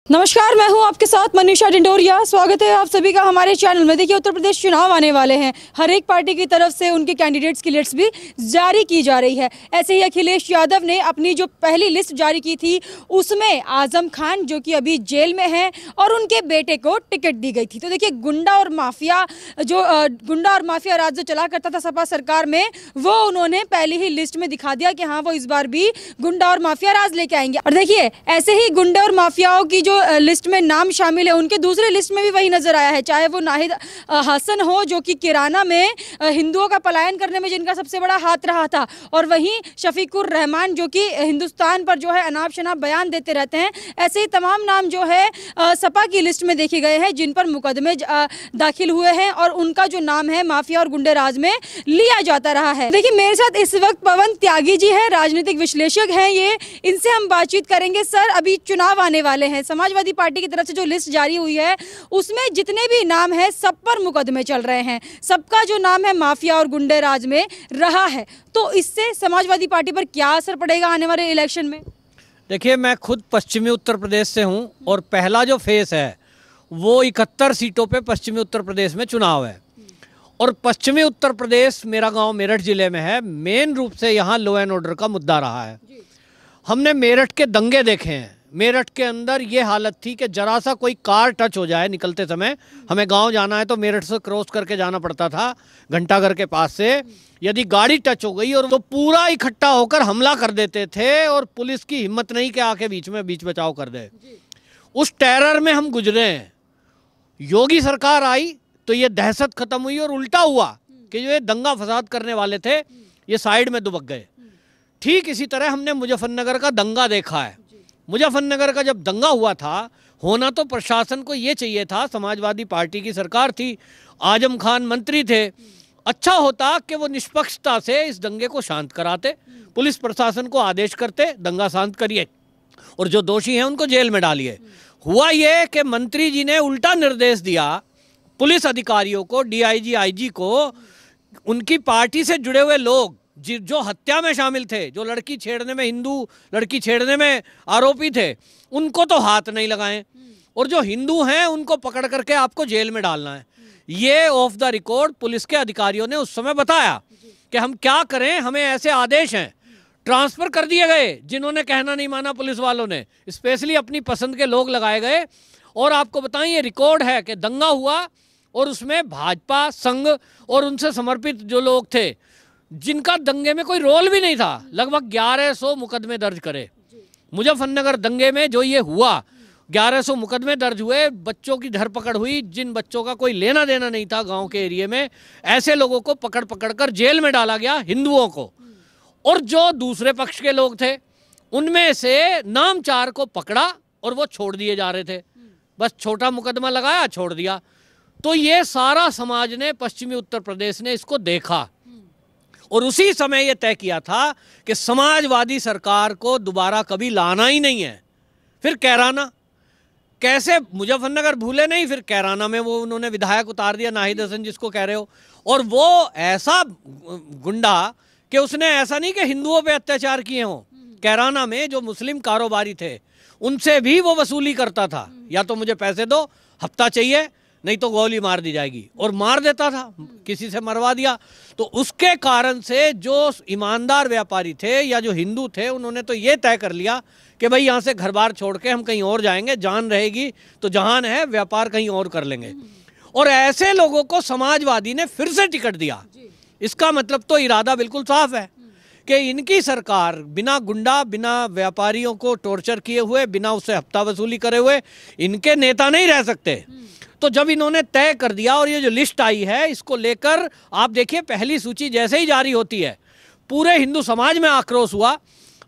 नमस्कार, मैं हूं आपके साथ मनीषा डिंडोरिया। स्वागत है आप सभी का हमारे चैनल में। देखिए, उत्तर प्रदेश चुनाव आने वाले हैं। हर एक पार्टी की तरफ से उनके कैंडिडेट्स की लिस्ट भी जारी की जा रही है। ऐसे ही अखिलेश यादव ने अपनी जो पहली लिस्ट जारी की थी उसमें आजम खान, जो कि अभी जेल में हैं, और उनके बेटे को टिकट दी गई थी। तो देखिए, गुंडा और माफिया राज जो चला करता था सपा सरकार में, वो उन्होंने पहली ही लिस्ट में दिखा दिया कि हाँ, वो इस बार भी गुंडा और माफिया राज लेके आएंगे। और देखिए, ऐसे ही गुंडे और माफियाओं की जो लिस्ट में नाम शामिल है, उनके दूसरे लिस्ट में भी वही नजर आया है। चाहे वो नाहिद हसन हो, जो कि किराना में हिंदुओं का पलायन करने में जिनका सबसे बड़ा हाथ रहा था, और वहीं शफीकुर रहमान, जो कि हिंदुस्तान पर जो है अनाप शनाप बयान देते रहते हैं। ऐसे ही तमाम नाम जो है सपा की लिस्ट में देखे गए हैं, जिन पर मुकदमे दाखिल हुए हैं और उनका जो नाम है माफिया और गुंडे राज में लिया जाता रहा है। देखिए, मेरे साथ इस वक्त पवन त्यागी जी है, राजनीतिक विश्लेषक हैं ये। इनसे हम बातचीत करेंगे। सर, अभी चुनाव आने वाले हैं। समाजवादी पार्टी की तरफ से जो लिस्ट जारी हुई है उसमें जितने भी नाम है सब पर मुकदमे चल रहे हैं, सबका जो नाम है माफिया और गुंडे राज में रहा है। तो इससे समाजवादी पार्टी पर क्या असर पड़ेगा आने वाले इलेक्शन में? देखिए, मैं खुद पश्चिमी उत्तर प्रदेश से हूं और पहला जो फेस है वो 71 सीटों पे पश्चिमी उत्तर प्रदेश में चुनाव है। और पश्चिमी उत्तर प्रदेश, मेरा गांव मेरठ जिले में है। मेन रूप से यहाँ लो एंड ऑर्डर का मुद्दा रहा है। हमने मेरठ के दंगे देखे हैं। मेरठ के अंदर ये हालत थी कि जरा सा कोई कार टच हो जाए निकलते समय, हमें गांव जाना है तो मेरठ से क्रॉस करके जाना पड़ता था घंटाघर के पास से। यदि गाड़ी टच हो गई और तो पूरा इकट्ठा होकर हमला कर देते थे, और पुलिस की हिम्मत नहीं कि आके बीच बचाव कर दे। उस टेरर में हम गुजरे हैं। योगी सरकार आई तो ये दहशत खत्म हुई और उल्टा हुआ कि जो ये दंगा फसाद करने वाले थे ये साइड में दुबक गए। ठीक इसी तरह हमने मुजफ्फरनगर का दंगा देखा है। मुजफ्फरनगर का जब दंगा हुआ था, होना तो प्रशासन को ये चाहिए था, समाजवादी पार्टी की सरकार थी, आजम खान मंत्री थे, अच्छा होता कि वो निष्पक्षता से इस दंगे को शांत कराते, पुलिस प्रशासन को आदेश करते दंगा शांत करिए और जो दोषी हैं उनको जेल में डालिए। हुआ ये कि मंत्री जी ने उल्टा निर्देश दिया पुलिस अधिकारियों को, डीआईजी, आईजी को, उनकी पार्टी से जुड़े हुए लोग जो हत्या में शामिल थे, जो लड़की छेड़ने में, हिंदू लड़की छेड़ने में आरोपी थे, उनको तो हाथ नहीं लगाएं, और जो हिंदू हैं उनको पकड़ करके आपको जेल में डालना है। ये ऑफ द रिकॉर्ड पुलिस के अधिकारियों ने उस समय बताया कि हम क्या करें, हमें ऐसे आदेश हैं। ट्रांसफर कर दिए गए जिन्होंने कहना नहीं माना, पुलिस वालों ने स्पेशली अपनी पसंद के लोग लगाए गए। और आपको बताएं, ये रिकॉर्ड है कि दंगा हुआ और उसमें भाजपा, संघ और उनसे समर्पित जो लोग थे, जिनका दंगे में कोई रोल भी नहीं था, लगभग 1100 मुकदमे दर्ज करे। मुजफ्फरनगर दंगे में जो ये हुआ, 1100 मुकदमे दर्ज हुए, बच्चों की धरपकड़ हुई, जिन बच्चों का कोई लेना देना नहीं था गांव के एरिया में, ऐसे लोगों को पकड़ कर जेल में डाला गया, हिंदुओं को। और जो दूसरे पक्ष के लोग थे उनमें से नाम 4 को पकड़ा और वो छोड़ दिए जा रहे थे, बस छोटा मुकदमा लगाया, छोड़ दिया। तो ये सारा समाज ने, पश्चिमी उत्तर प्रदेश ने इसको देखा और उसी समय ये तय किया था कि समाजवादी सरकार को दोबारा कभी लाना ही नहीं है। फिर कैराना, कैसे मुजफ्फरनगर भूले नहीं, फिर कैराना में वो उन्होंने विधायक उतार दिया, नाहिद हसन जिसको कह रहे हो, और वो ऐसा गुंडा कि उसने ऐसा नहीं कि हिंदुओं पे अत्याचार किए हों, कैराना में जो मुस्लिम कारोबारी थे उनसे भी वो वसूली करता था, या तो मुझे पैसे दो, हफ्ता चाहिए, नहीं तो गोली मार दी जाएगी, और मार देता था, किसी से मरवा दिया। तो उसके कारण से जो ईमानदार व्यापारी थे या जो हिंदू थे, उन्होंने तो ये तय कर लिया कि भाई यहाँ से घर बार छोड़ के हम कहीं और जाएंगे, जान रहेगी तो जहान है, व्यापार कहीं और कर लेंगे। और ऐसे लोगों को समाजवादी ने फिर से टिकट दिया। इसका मतलब तो इरादा बिल्कुल साफ है कि इनकी सरकार बिना गुंडा, बिना व्यापारियों को टॉर्चर किए हुए, बिना उससे हफ्ता वसूली करे हुए इनके नेता नहीं रह सकते। तो जब इन्होंने तय कर दिया, और ये जो लिस्ट आई है इसको लेकर आप देखिए, पहली सूची जैसे ही जारी होती है पूरे हिंदू समाज में आक्रोश हुआ।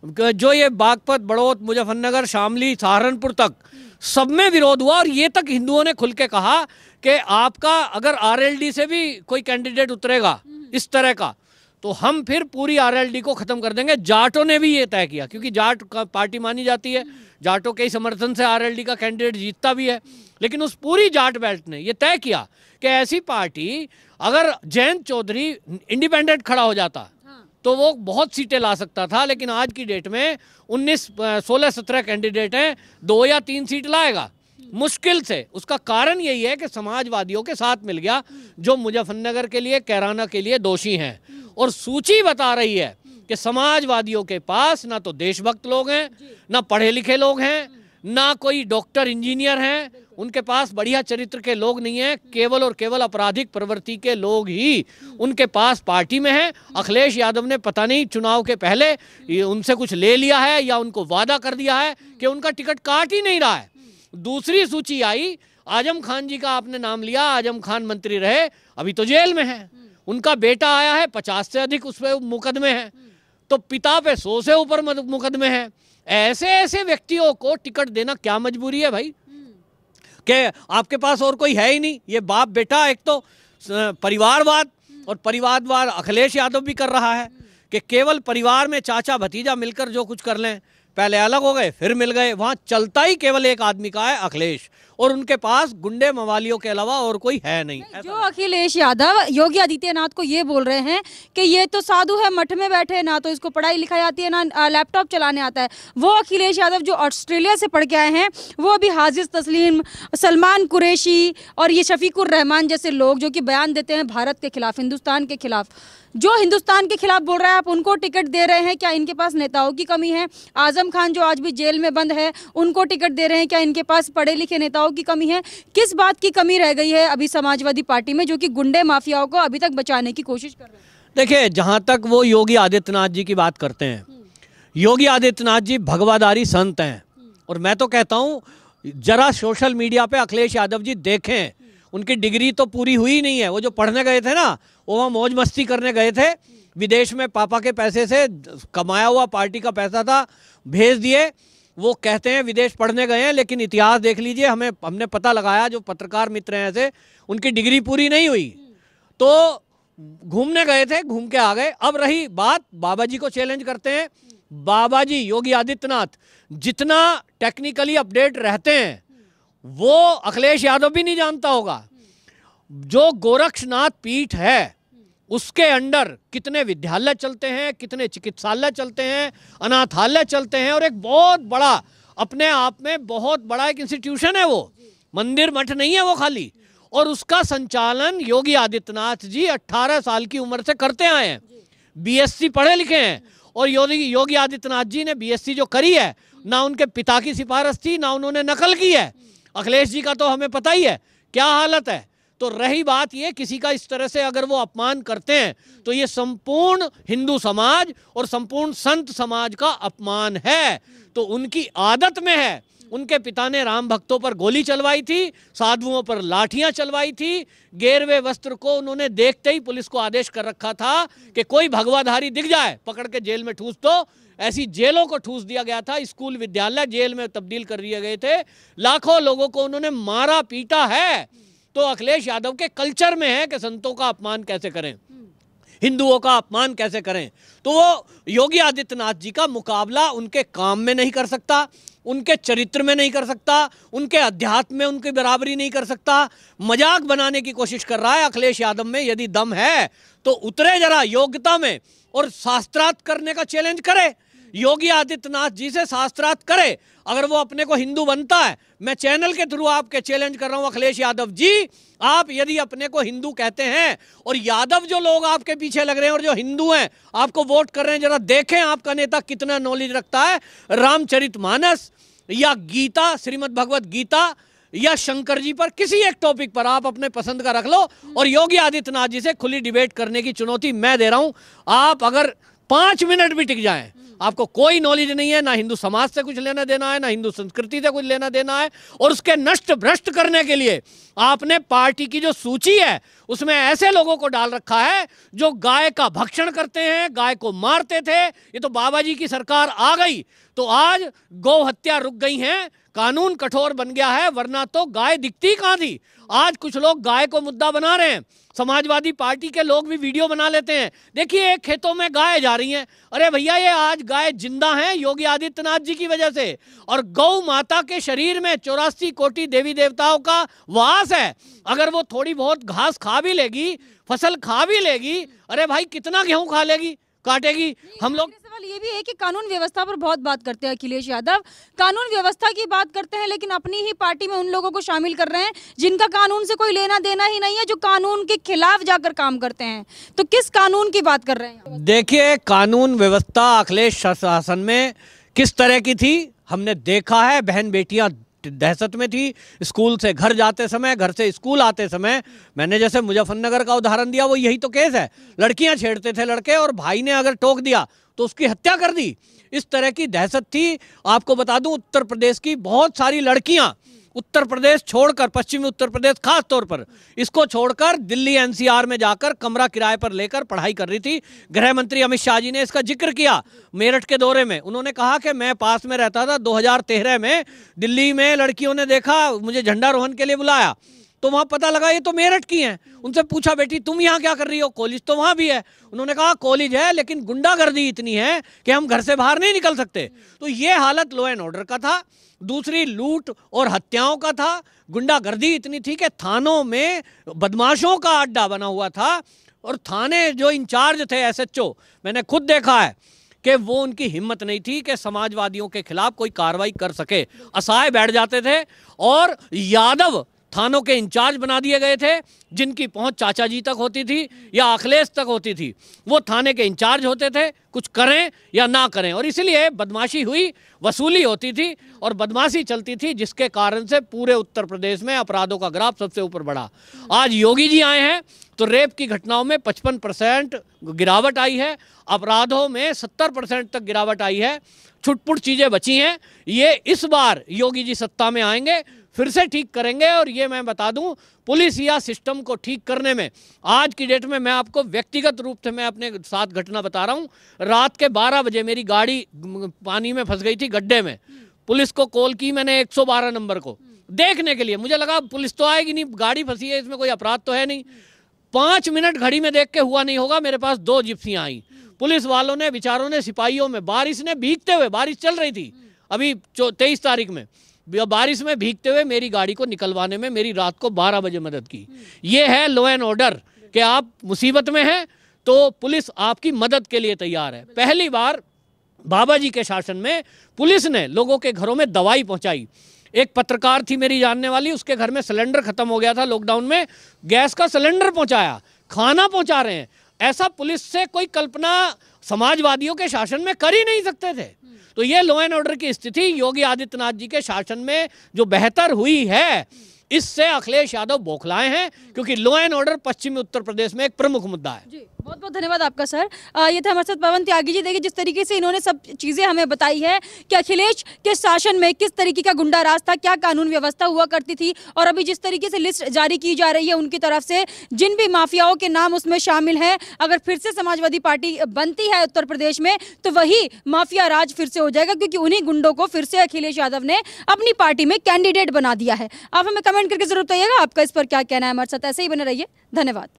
जो ये बागपत, बड़ौत, मुजफ्फरनगर, शामली, सहारनपुर तक सब में विरोध हुआ, और ये तक हिंदुओं ने खुल के कहा कि आपका अगर आरएलडी से भी कोई कैंडिडेट उतरेगा इस तरह का, तो हम फिर पूरी आरएलडी को खत्म कर देंगे। जाटों ने भी ये तय किया, क्योंकि जाट का पार्टी मानी जाती है, जाटों के समर्थन से आरएलडी का कैंडिडेट जीतता भी है। लेकिन उस पूरी जाट बेल्ट ने ये तय किया कि ऐसी पार्टी, अगर जयंत चौधरी इंडिपेंडेंट खड़ा हो जाता तो वो बहुत सीटें ला सकता था, लेकिन आज की डेट में 16-17 कैंडिडेट हैं, 2 या 3 सीट लाएगा मुश्किल से। उसका कारण यही है कि समाजवादियों के साथ मिल गया, जो मुजफ्फरनगर के लिए, कैराना के लिए दोषी हैं। और सूची बता रही है कि समाजवादियों के पास ना तो देशभक्त लोग हैं, ना पढ़े लिखे लोग हैं, ना कोई डॉक्टर इंजीनियर हैं, उनके पास बढ़िया चरित्र के लोग नहीं हैं, केवल और केवल आपराधिक प्रवृत्ति के लोग ही उनके पास पार्टी में हैं। अखिलेश यादव ने पता नहीं चुनाव के पहले उनसे कुछ ले लिया है या उनको वादा कर दिया है कि उनका टिकट काट ही नहीं रहा है। दूसरी सूची आई, आजम खान जी का आपने नाम लिया, आजम खान मंत्री रहे, अभी तो जेल में है। उनका बेटा आया है, 50 से अधिक उस पर मुकदमे हैं, तो पिता पे 100 से ऊपर मुकदमे हैं। ऐसे ऐसे व्यक्तियों को टिकट देना क्या मजबूरी है भाई, कि आपके पास और कोई है ही नहीं। ये बाप बेटा, एक तो परिवारवाद, और परिवारवाद अखिलेश यादव भी कर रहा है कि केवल परिवार में चाचा भतीजा मिलकर जो कुछ कर लें, पहले अलग हो गए फिर मिल गए, वहां चलता ही केवल एक आदमी का है, अखिलेश, और उनके पास गुंडे मवालियों के अलावा और कोई है नहीं। जो अखिलेश यादव योगी आदित्यनाथ को ये बोल रहे हैं कि ये तो साधु है, मठ में बैठे, ना तो इसको पढ़ाई लिखाई आती है, ना लैपटॉप चलाने आता है, वो अखिलेश यादव जो ऑस्ट्रेलिया से पढ़ के आए हैं, वो अभी हाजिज तस्लीम, सलमान कुरैशी और ये शफीकुर रहमान जैसे लोग जो कि बयान देते हैं भारत के खिलाफ, हिंदुस्तान के खिलाफ, जो हिंदुस्तान के खिलाफ बोल रहा है, आप उनको टिकट दे रहे हैं? क्या इनके पास नेताओं की कमी है? आजम खान जो आज भी जेल में बंद है, उनको टिकट दे रहे हैं? क्या इनके पास पढ़े लिखे नेताओं की कमी है? किस बात की कमी रह गई है अभी समाजवादी पार्टी में, जो कि गुंडे माफियाओं को अभी तक बचाने की कोशिश कर रहे हैं? देखिए, जहां तक वो योगी आदित्यनाथ जी की बात करते हैं, योगी आदित्यनाथ जी भगवाधारी संत हैं, और मैं तो कहता हूं जरा सोशल मीडिया पे अखिलेश यादव जी देखें, उनकी डिग्री तो पूरी हुई नहीं है। वो जो पढ़ने गए थे ना, वो वहाँ मौज मस्ती करने गए थे, विदेश में पापा के पैसे से कमाया हुआ पार्टी का पैसा था, भेज दिए। वो कहते हैं विदेश पढ़ने गए हैं, लेकिन इतिहास देख लीजिए, हमने पता लगाया, जो पत्रकार मित्र हैं ऐसे, उनकी डिग्री पूरी नहीं हुई, तो घूमने गए थे, घूम के आ गए। अब रही बात, बाबा जी को चैलेंज करते हैं। बाबा जी योगी आदित्यनाथ जितना टेक्निकली अपडेट रहते हैं, वो अखिलेश यादव भी नहीं जानता होगा। जो गोरक्षनाथ पीठ है, उसके अंडर कितने विद्यालय चलते हैं, कितने चिकित्सालय चलते हैं, अनाथालय चलते हैं, और एक बहुत बड़ा, अपने आप में बहुत बड़ा एक इंस्टीट्यूशन है वो, मंदिर मठ नहीं है वो खाली। और उसका संचालन योगी आदित्यनाथ जी 18 साल की उम्र से करते आए हैं, बीएससी पढ़े लिखे हैं। और योगी आदित्यनाथ जी ने बीएससी जो करी है, ना उनके पिता की सिफारिश थी, ना उन्होंने नकल की है। अखिलेश जी का तो हमें पता ही है क्या हालत है। तो रही बात ये, किसी का इस तरह से अगर वो अपमान करते हैं, तो ये संपूर्ण हिंदू समाज और संपूर्ण संत समाज का अपमान है। तो उनकी आदत में है, उनके पिता ने राम भक्तों पर गोली चलवाई थी, साधुओं पर लाठियां चलवाई थी, गेरवे वस्त्र को उन्होंने देखते ही पुलिस को आदेश कर रखा था कि कोई भगवाधारी दिख जाए पकड़ के जेल में ठूस दो। ऐसी जेलों को ठूस दिया गया था, स्कूल विद्यालय जेल में तब्दील कर दिए गए थे, लाखों लोगों को उन्होंने मारा पीटा है। तो अखिलेश यादव के कल्चर में है कि संतों का अपमान कैसे करें, हिंदुओं का अपमान कैसे करें। तो वो योगी आदित्यनाथ जी का मुकाबला उनके काम में नहीं कर सकता, उनके चरित्र में नहीं कर सकता, उनके अध्यात्म में उनकी बराबरी नहीं कर सकता। मजाक बनाने की कोशिश कर रहा है अखिलेश यादव में। यदि दम है तो उतरे जरा योग्यता में और शास्त्रार्थ करने का चैलेंज करे, योगी आदित्यनाथ जी से शास्त्रार्थ करे। अगर वो अपने को हिंदू बनता है, मैं चैनल के थ्रू आपके चैलेंज कर रहा हूं अखिलेश यादव जी, आप यदि अपने को हिंदू कहते हैं, और यादव जो लोग आपके पीछे लग रहे हैं और जो हिंदू हैं आपको वोट कर रहे हैं, जरा देखें आपका नेता कितना नॉलेज रखता है रामचरितमानस या गीता, श्रीमद् भगवत गीता या शंकर जी पर, किसी एक टॉपिक पर आप अपने पसंद का रख लो। और योगी आदित्यनाथ जी से खुली डिबेट करने की चुनौती मैं दे रहा हूं। आप अगर 5 मिनट भी टिक जाएं, आपको कोई नॉलेज नहीं है, ना हिंदू समाज से कुछ लेना देना है, ना हिंदू संस्कृति से कुछ लेना देना है, और उसके नष्ट भ्रष्ट करने के लिए आपने पार्टी की जो सूची है उसमें ऐसे लोगों को डाल रखा है जो गाय का भक्षण करते हैं, गाय को मारते थे। ये तो बाबा जी की सरकार आ गई तो आज गौ हत्या रुक गई है, कानून कठोर बन गया है, वरना तो गाय दिखती कहां थी। आज कुछ लोग गाय को मुद्दा बना रहे हैं, समाजवादी पार्टी के लोग भी वीडियो बना लेते हैं, देखिए एक खेतों में गाय जा रही हैं। अरे भैया, ये आज गाय जिंदा हैं योगी आदित्यनाथ जी की वजह से, और गौ माता के शरीर में 84 कोटि देवी देवताओं का वास है। अगर वो थोड़ी बहुत घास खा भी लेगी, फसल खा भी लेगी, अरे भाई कितना गेहूं खा लेगी, काटेगी। हम लोग सवाल ये भी है कि कानून व्यवस्था पर बहुत बात करते हैं अखिलेश यादव, कानून व्यवस्था की बात करते हैं, लेकिन अपनी ही पार्टी में उन लोगों को शामिल कर रहे हैं जिनका कानून से कोई लेना देना ही नहीं है, जो कानून के खिलाफ जाकर काम करते हैं। तो किस कानून की बात कर रहे हैं? देखिए, कानून व्यवस्था अखिलेश शासन में किस तरह की थी हमने देखा है। बहन बेटियां दहशत में थी, स्कूल से घर जाते समय, घर से स्कूल आते समय। मैंने जैसे मुजफ्फरनगर का उदाहरण दिया, वो यही तो केस है। लड़कियां छेड़ते थे लड़के, और भाई ने अगर टोक दिया तो उसकी हत्या कर दी। इस तरह की दहशत थी। आपको बता दूं, उत्तर प्रदेश की बहुत सारी लड़कियां उत्तर प्रदेश छोड़कर, पश्चिमी उत्तर प्रदेश खास तौर पर, इसको छोड़कर दिल्ली एनसीआर में जाकर कमरा किराए पर लेकर पढ़ाई कर रही थी। गृह मंत्री अमित शाह जी ने इसका जिक्र किया मेरठ के दौरे में। उन्होंने कहा कि मैं पास में रहता था, 2013 में दिल्ली में लड़कियों ने देखा, मुझे झंडारोहण के लिए बुलाया, तो वहां पता लगा ये तो मेरठ की हैं। उनसे पूछा, बेटी तुम यहाँ क्या कर रही हो? कॉलेज तो वहां भी है। उन्होंने कहा कॉलेज है, लेकिन गुंडागर्दी इतनी है कि हम घर से बाहर नहीं निकल सकते। तो ये हालत लॉ एंड ऑर्डर का था। दूसरी, लूट और हत्याओं का था। गुंडागर्दी इतनी थी कि थानों में बदमाशों का अड्डा बना हुआ था, और थाने जो इंचार्ज थे एसएचओ, मैंने खुद देखा है कि वो, उनकी हिम्मत नहीं थी कि समाजवादियों के खिलाफ कोई कार्रवाई कर सके। असहाय बैठ जाते थे, और यादव थानों के इंचार्ज बना दिए गए थे, जिनकी पहुंच चाचा जी तक होती थी या अखिलेश तक होती थी। वो थाने के इंचार्ज होते थे, कुछ करें या ना करें, और इसलिए बदमाशी हुई, वसूली होती थी और बदमाशी चलती थी, जिसके कारण से पूरे उत्तर प्रदेश में अपराधों का ग्राफ सबसे ऊपर बढ़ा। आज योगी जी आए हैं तो रेप की घटनाओं में 55% गिरावट आई है, अपराधों में 70% तक गिरावट आई है। छुटपुट चीजें बची हैं। ये इस बार योगी जी सत्ता में आएंगे, फिर से ठीक करेंगे। और ये मैं बता दूं, पुलिस या सिस्टम को ठीक करने में आज की डेट में, मैं आपको व्यक्तिगत रूप से मैं अपने साथ घटना बता रहा हूं। रात के 12 बजे मेरी गाड़ी पानी में फंस गई थी, गड्ढे में। पुलिस को कॉल की मैंने 112 नंबर को, देखने के लिए। मुझे लगा पुलिस तो आएगी नहीं, गाड़ी फंसी है, इसमें कोई अपराध तो है नहीं। 5 मिनट घड़ी में देख के हुआ नहीं होगा, मेरे पास 2 जिप्सियां आई। पुलिस वालों ने, बेचारों ने, सिपाहियों में, बारिश ने भीगते हुए, बारिश चल रही थी अभी 23 तारीख में, बारिश में भीगते हुए मेरी गाड़ी को निकलवाने में मेरी रात को 12 बजे मदद की। ये है लॉ एंड ऑर्डर, कि आप मुसीबत में हैं तो पुलिस आपकी मदद के लिए तैयार है। पहली बार बाबा जी के शासन में पुलिस ने लोगों के घरों में दवाई पहुंचाई। एक पत्रकार थी मेरी जानने वाली, उसके घर में सिलेंडर खत्म हो गया था लॉकडाउन में, गैस का सिलेंडर पहुंचाया, खाना पहुंचा रहे हैं। ऐसा पुलिस से कोई कल्पना समाजवादियों के शासन में कर ही नहीं सकते थे। तो ये लॉ एंड ऑर्डर की स्थिति योगी आदित्यनाथ जी के शासन में जो बेहतर हुई है, इससे अखिलेश यादव बौखलाए हैं, क्योंकि लॉ एंड ऑर्डर पश्चिमी उत्तर प्रदेश में एक प्रमुख मुद्दा है। जी, बहुत बहुत धन्यवाद आपका सर। ये थे हमारे साथ पवन त्यागी जी। देखिए, जिस तरीके से इन्होंने सब चीज़ें हमें बताई है कि अखिलेश के शासन में किस तरीके का गुंडा राज था, क्या कानून व्यवस्था हुआ करती थी, और अभी जिस तरीके से लिस्ट जारी की जा रही है उनकी तरफ से, जिन भी माफियाओं के नाम उसमें शामिल हैं, अगर फिर से समाजवादी पार्टी बनती है उत्तर प्रदेश में तो वही माफिया राज फिर से हो जाएगा, क्योंकि उन्हीं गुंडों को फिर से अखिलेश यादव ने अपनी पार्टी में कैंडिडेट बना दिया है। आप हमें कमेंट करके जरूर बताइएगा आपका इस पर क्या कहना है। हमारे साथ ऐसे ही बने रहिए। धन्यवाद।